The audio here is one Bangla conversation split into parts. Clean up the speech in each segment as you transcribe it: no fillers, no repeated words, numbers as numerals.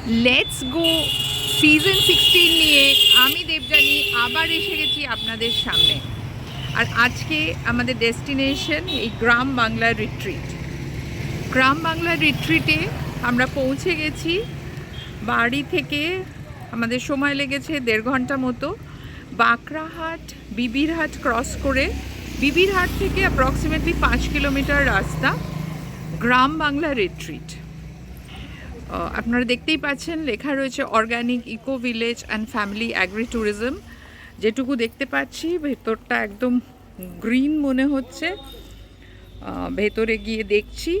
লেটস গো সিজন 16 নিয়ে আমি দেবযানী আবার এসে গেছি আপনাদের সামনে। আর আজকে আমাদের ডেস্টিনেশন এই গ্রাম বাংলা রিট্রিট। গ্রাম বাংলা রিট্রিটে আমরা পৌঁছে গেছি। বাড়ি থেকে আমাদের সময় লেগেছে 1.5 ঘন্টা মতো। বাঁকড়াহাট বিবিরহাট ক্রস করে বিবিরহাট থেকে অ্যাপ্রক্সিমেটলি 5 কিলোমিটার রাস্তা গ্রাম বাংলা রিট্রিট। আপনারা দেখতেই পাচ্ছেন লেখা রয়েছে organic eco village and family agri tourism. যেটুকু দেখতে পাচ্ছি ভেতরটা একদম গ্রিন মনে হচ্ছে। ভেতরে গিয়ে দেখছি।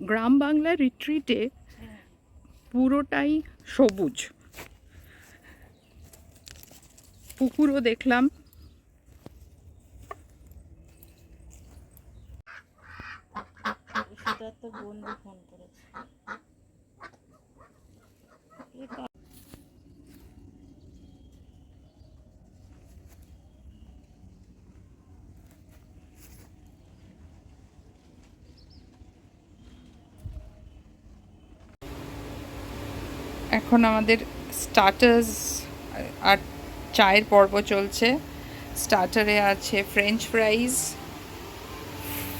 গ্রাম বাংলা রিট্রিটে পুরোটাই সবুজ। পুকুরও দেখলাম। বন্ধু ফোন করেছে। এখন আমাদের স্টার্টার্স আর চায়ের পর্ব চলছে। স্টার্টারে আছে French ফ্রাইজ,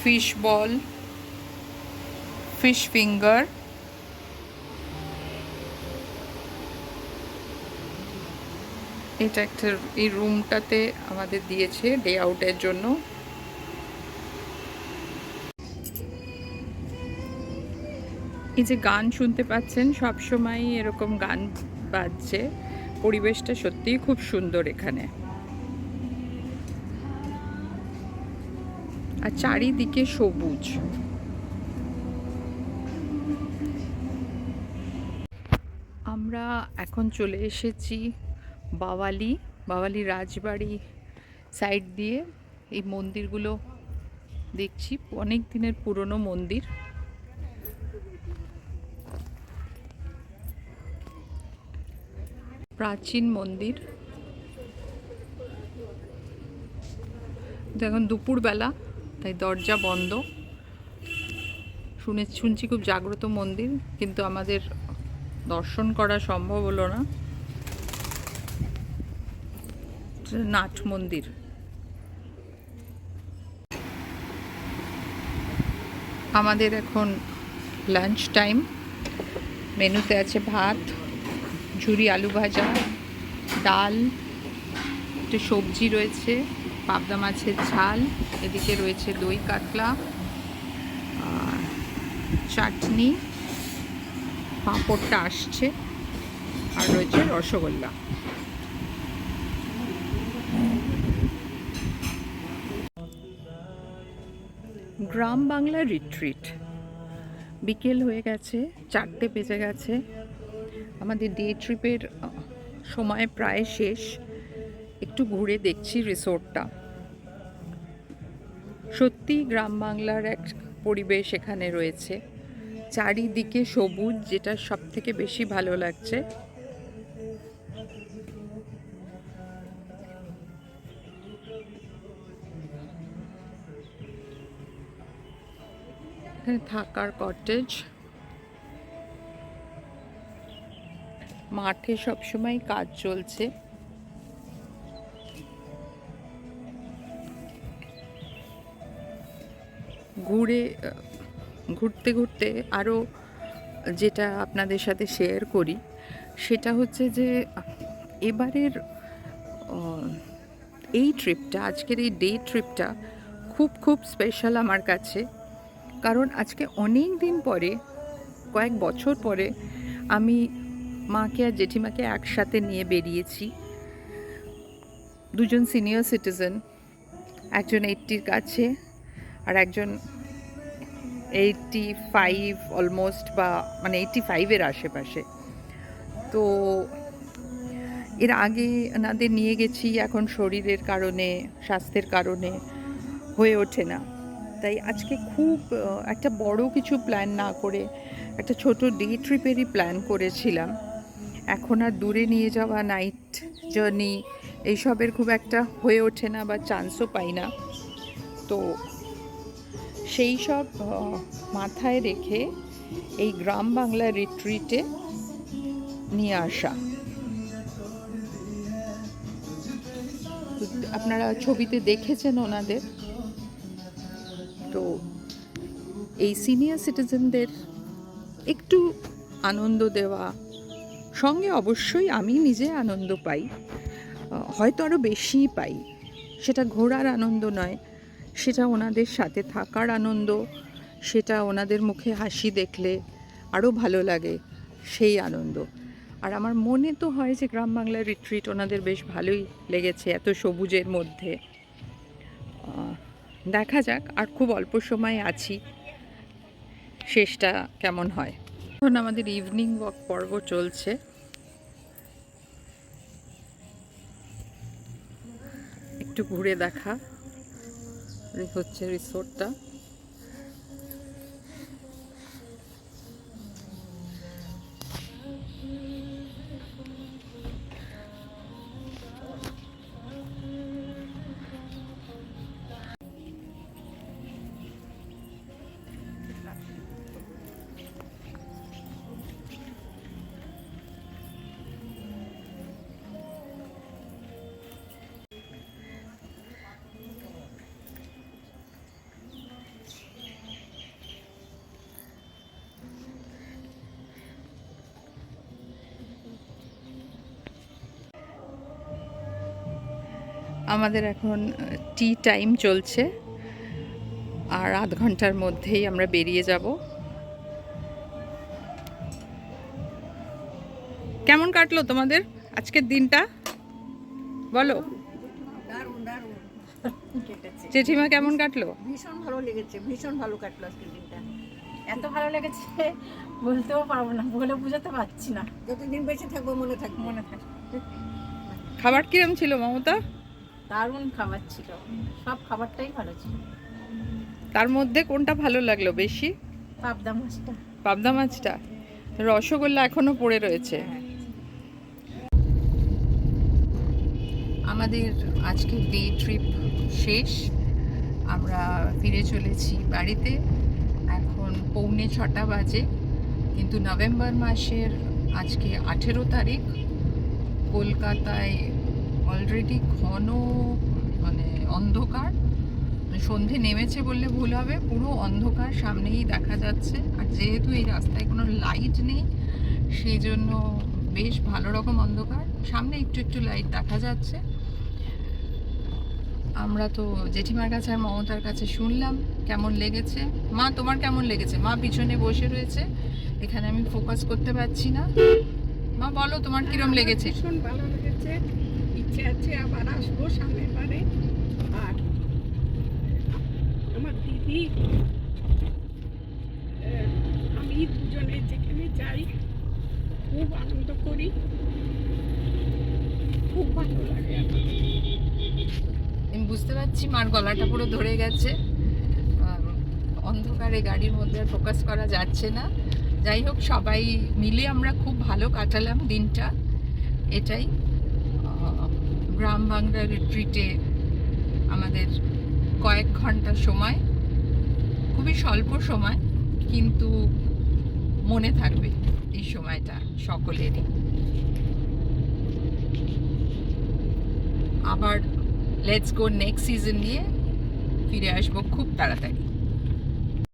fish ball, fish finger, এটা একটা এই রুমটাতে আমাদের দিয়েছে ডে আউটের জন্য। এই যে গান শুনতে পাচ্ছেন, সব সময় এরকম গান বাজছে। পরিবেশটা সত্যিই খুব সুন্দর এখানে। আর চারিদিকে সবুজ। আমরা এখন চলে এসেছি বাওয়ালি রাজবাড়ি সাইড দিয়ে। এই মন্দিরগুলো দেখছি, অনেক দিনের পুরনো মন্দির। প্রাচীন মন্দির। এখন দুপুরবেলা, তাই দরজা বন্ধ। শুনছি খুব জাগ্রত মন্দির, কিন্তু আমাদের দর্শন করা সম্ভব হলো না। নাট মন্দির। আমাদের এখন লাঞ্চ টাইম। মেনুতে আছে ভাত, ঝুরি আলু ভাজা, ডাল, একটা সবজি রয়েছে, পাবদা মাছের ঝাল, এদিকে রয়েছে দই কাতলা, চাটনি, পাঁপড়টা আসছে, আর রয়েছে রসগোল্লা। গ্রাম বাংলা রিট্রিট। বিকেল হয়ে গেছে, 4টে বেজে গেছে। আমাদের ডে ট্রিপের সময় প্রায় শেষ। একটু ঘুরে দেখছি রিসোর্টটা। সত্যি গ্রাম বাংলার এক পরিবেশ এখানে রয়েছে। চারিদিকে সবুজ, যেটা সব থেকে বেশি ভালো লাগছে। এখানে থাকার কটেজ। মাঠে সবসময় কাজ চলছে। ঘুরতে ঘুরতে আরও যেটা আপনাদের সাথে শেয়ার করি, সেটা হচ্ছে যে এবারের এই ট্রিপটা, আজকের এই ডে ট্রিপটা খুব খুব স্পেশাল আমার কাছে। কারণ আজকে অনেক দিন পরে, কয়েক বছর পরে আমি মাকে আর জেঠিমাকে একসাথে নিয়ে বেরিয়েছি। দুজন সিনিয়র সিটিজেন, একজন 80-র কাছে আর একজন 85 অলমোস্ট, বা মানে 85-এর আশেপাশে। তো এর আগে এনাদের নিয়ে গেছি, এখন শরীরের কারণে, স্বাস্থ্যের কারণে হয়ে ওঠে না। তাই আজকে খুব একটা বড় কিছু প্ল্যান না করে একটা ছোট ডে ট্রিপেরই প্ল্যান করেছিলাম। এখন আর দূরে নিয়ে যাওয়া, নাইট জার্নি এইসবের খুব একটা হয়ে ওঠে না বা চান্সও পাই না। তো সেই সব মাথায় রেখে এই গ্রাম বাংলা রিট্রিটে নিয়ে আসা। আপনারা ছবিতে দেখেছেন ওনাদের। তো এই সিনিয়র সিটিজেনদের একটু আনন্দ দেওয়া, সঙ্গে অবশ্যই আমি নিজে আনন্দ পাই, হয়তো আরও বেশিই পাই। সেটা ঘোরার আনন্দ নয়, সেটা ওনাদের সাথে থাকার আনন্দ, সেটা ওনাদের মুখে হাসি দেখলে আরও ভালো লাগে, সেই আনন্দ। আর আমার মনে তো হয় যে গ্রাম বাংলার রিট্রিট ওনাদের বেশ ভালোই লেগেছে এত সবুজের মধ্যে। দেখা যাক, আর খুব অল্প সময় আছি, শেষটা কেমন হয়। এখন আমাদের ইভিনিং ওয়াক পর্ব চলছে। একটু ঘুরে দেখা হচ্ছে রিসোর্টটা। আমাদের এখন টি টাইম চলছে, আর আধ ঘন্টার মধ্যেই আমরা বেরিয়ে যাব। কেমন কাটলো তোমাদের আজকের দিনটা বলো? দারুণ দারুণ কেটেছে। জেঠিমা কেমন কাটলো? ভীষণ ভালো লেগেছে, ভীষণ ভালো কাটলো আজকের দিনটা। এত ভালো লেগেছে বলতেও পারবো না, বলে বোঝাতে পারছি না। যতদিন বেঁচে থাকবো মনে থাকবে, মনে থাকবে। খাবার কিরম ছিল মমতা? দারুণ খাবার ছিল, সব খাবারটাই ভালো ছিল। তার মধ্যে কোনটা ভালো লাগলো বেশি? পাবদা মাছটা। পাবদা মাছটা। রসগোল্লা এখনো পড়ে রয়েছে। আমাদের আজকে ডে ট্রিপ শেষ, আমরা ফিরে চলেছি বাড়িতে। এখন 6:45 বাজে, কিন্তু নভেম্বর মাসের আজকে 18 তারিখ। কলকাতায় অলরেডি ঘন মানে অন্ধকার, সন্ধে নেমেছে বললে ভুল হবে, পুরো অন্ধকার সামনেই দেখা যাচ্ছে। আর যেহেতু এই রাস্তায় কোনো লাইট নেই, সেই জন্য বেশ ভালো রকম অন্ধকার, সামনে একটু একটু লাইট দেখা যাচ্ছে। আমরা তো জেঠিমার কাছে আর মমতার কাছে শুনলাম কেমন লেগেছে। মা তোমার কেমন লেগেছে? মা পিছনে বসে রয়েছে, এখানে আমি ফোকাস করতে পারছি না। মা বলো তোমার কিরম লেগেছে? ভীষণ ভালো লেগেছে, ইচ্ছে আছে আবার আসবো সামনের বারে। আর আমার দিদি আমি দুজনে যেখানে যাই খুব আনন্দ করি, খুব ভালো লাগে আমার। আমি বুঝতে পারছি মার গলাটা পুরো ধরে গেছে, অন্ধকারে গাড়ির মধ্যে ফোকাস করা যাচ্ছে না। যাই হোক, সবাই মিলে আমরা খুব ভালো কাটালাম দিনটা। এটাই গ্রাম বাংলা রিট্রিটে আমাদের কয়েক ঘন্টা সময়, খুবই স্বল্প সময়, কিন্তু মনে থাকবে এই সময়টা সকলেরই। আবার লেটস গো নেক্সট সিজন নিয়ে ফিরে আসবো খুব তাড়াতাড়ি।